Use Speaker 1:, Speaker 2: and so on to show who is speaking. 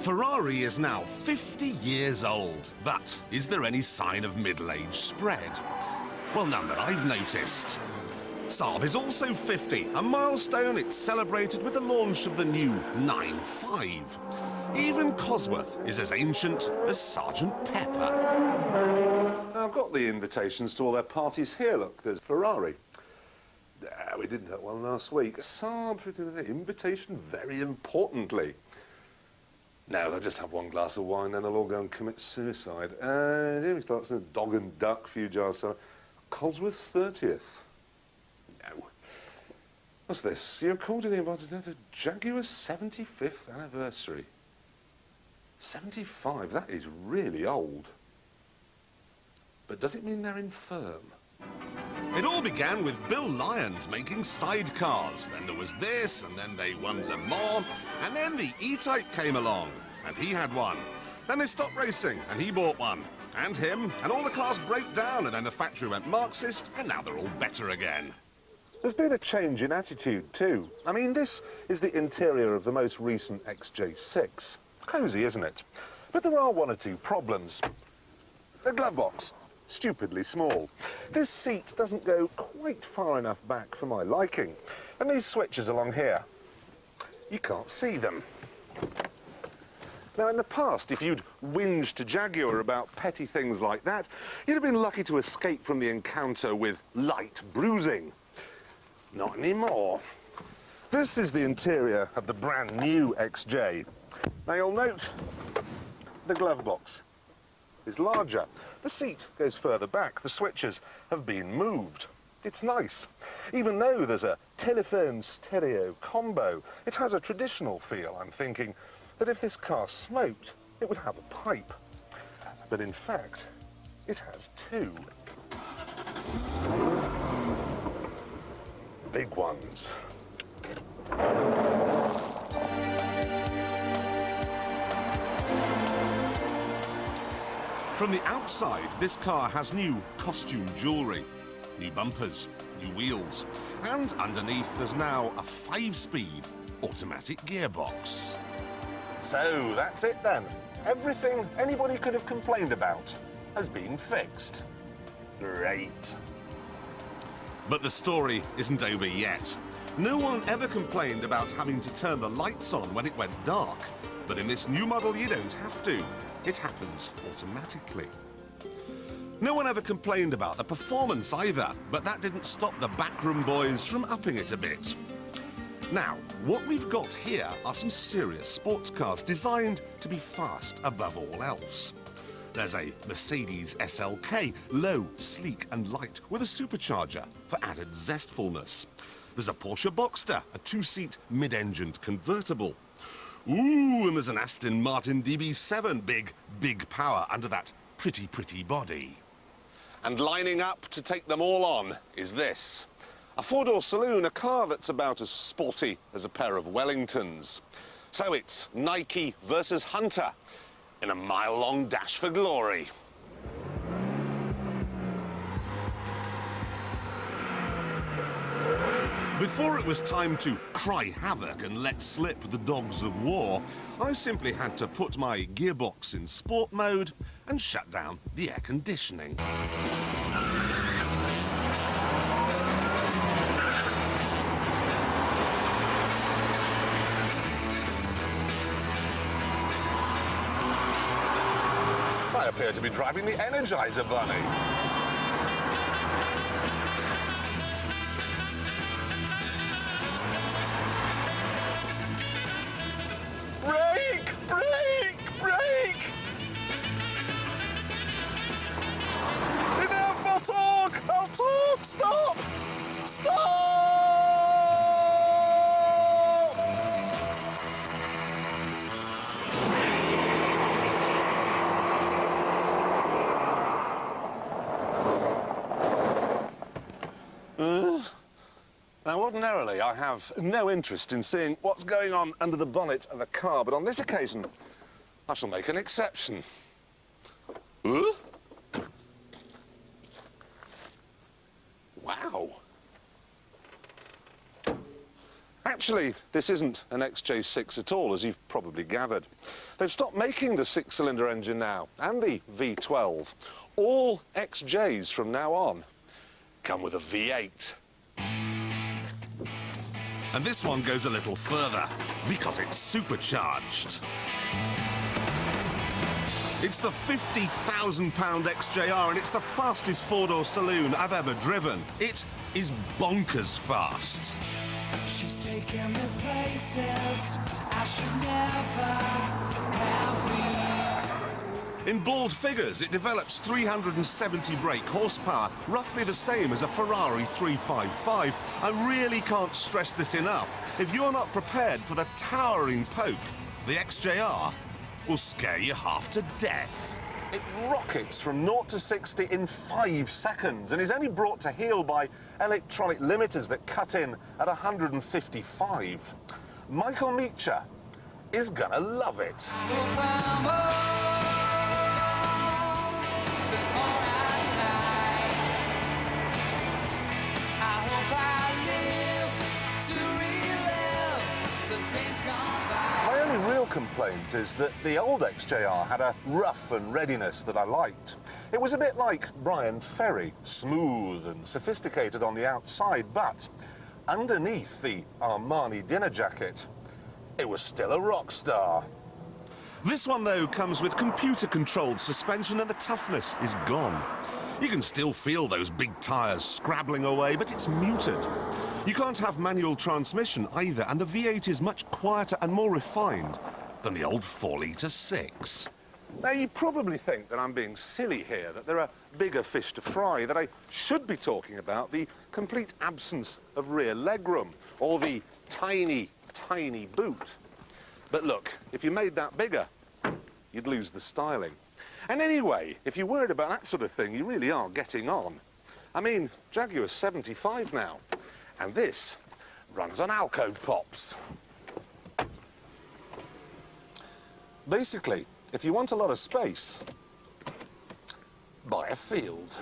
Speaker 1: Ferrari is now 50 years old, but is there any sign of middle age spread? Well, none that I've noticed. Saab is also 50, a milestone it's celebrated with the launch of the new 9.5. Even Cosworth is as ancient as Sergeant Pepper.
Speaker 2: I've got the invitations to all their parties here. Look, there's Ferrari. We did that one last week. Saab, invitation very importantly. No, they'll just have one glass of wine, then they'll all go and commit suicide. Jamie Clarkson, dog and duck, few jars. So, Cosworth's 30th. No. What's this? You're called to the Jaguar 75th anniversary. 75, that is really old. But does it mean they're infirm?
Speaker 1: It all began with Bill Lyons making sidecars. Then there was this, and then they won Le Mans, and then the E-Type came along, and he had one. Then they stopped racing, and he bought one. And him, and all the cars broke down, and then the factory went Marxist, and now they're all better again.
Speaker 2: There's been a change in attitude too. I mean, this is the interior of the most recent XJ6. Cosy, isn't it? But there are one or two problems. The glove box, stupidly small. This seat doesn't go quite far enough back for my liking. And these switches along here, you can't see them. Now, in the past, if you'd whinged to Jaguar about petty things like that, you'd have been lucky to escape from the encounter with light bruising. Not anymore. This is the interior of the brand new XJ. Now, you'll note the glove box is larger. The seat goes further back. The switches have been moved. It's nice. Even though there's a telephone stereo combo, it has a traditional feel. I'm thinking that if this car smoked, it would have a pipe. But in fact, it has two. Big ones.
Speaker 1: From the outside, this car has new costume jewellery, new bumpers, new wheels, and underneath there's now a 5-speed automatic gearbox.
Speaker 2: So that's it then. Everything anybody could have complained about has been fixed. Great.
Speaker 1: But the story isn't over yet. No one ever complained about having to turn the lights on when it went dark. But in this new model, you don't have to. It happens automatically. No one ever complained about the performance either, but that didn't stop the backroom boys from upping it a bit. Now, what we've got here are some serious sports cars designed to be fast above all else. There's a Mercedes SLK, low, sleek and light, with a supercharger for added zestfulness. There's a Porsche Boxster, a 2-seat mid-engined convertible. Ooh, and there's an Aston Martin DB7, big power under that pretty body. And lining up to take them all on is this. A 4-door saloon, a car that's about as sporty as a pair of Wellingtons. So it's Nike versus Hunter in a mile-long dash for glory. Before it was time to cry havoc and let slip the dogs of war, I simply had to put my gearbox in sport mode and shut down the air conditioning.
Speaker 2: I appear to be driving the Energizer Bunny. Brake! Enough, I'll talk! Stop! Now, ordinarily, I have no interest in seeing what's going on under the bonnet of a car, but on this occasion, I shall make an exception. Wow. Actually, this isn't an XJ6 at all, as you've probably gathered. They've stopped making the six-cylinder engine now, and the V12. All XJs from now on come with a V8.
Speaker 1: And this one goes a little further, because it's supercharged. It's the £50,000 XJR, and it's the fastest four-door saloon I've ever driven. It is bonkers fast.
Speaker 3: She's taking me places I should never have been.
Speaker 1: In bald figures, it develops 370 brake horsepower, roughly the same as a Ferrari 355. I really can't stress this enough. If you're not prepared for the towering poke, the XJR will scare you half to death.
Speaker 2: It rockets from 0 to 60 in 5 seconds and is only brought to heel by electronic limiters that cut in at 155. Michael Meacher is gonna love it. My only real complaint is that the old XJR had a rough and readiness that I liked. It was a bit like Brian Ferry, smooth and sophisticated on the outside, but underneath the Armani dinner jacket, it was still a rock star.
Speaker 1: This one, though, comes with computer-controlled suspension and the toughness is gone. You can still feel those big tyres scrabbling away, but it's muted. You can't have manual transmission either, and the V8 is much quieter and more refined than the old 4-litre 6.
Speaker 2: Now, you probably think that I'm being silly here, that there are bigger fish to fry, that I should be talking about the complete absence of rear legroom, or the tiny, tiny boot. But look, if you made that bigger, you'd lose the styling. And anyway, if you're worried about that sort of thing, you really are getting on. I mean, Jaguar's 75 now, and this runs on Alco Pops. Basically, if you want a lot of space, buy a Field.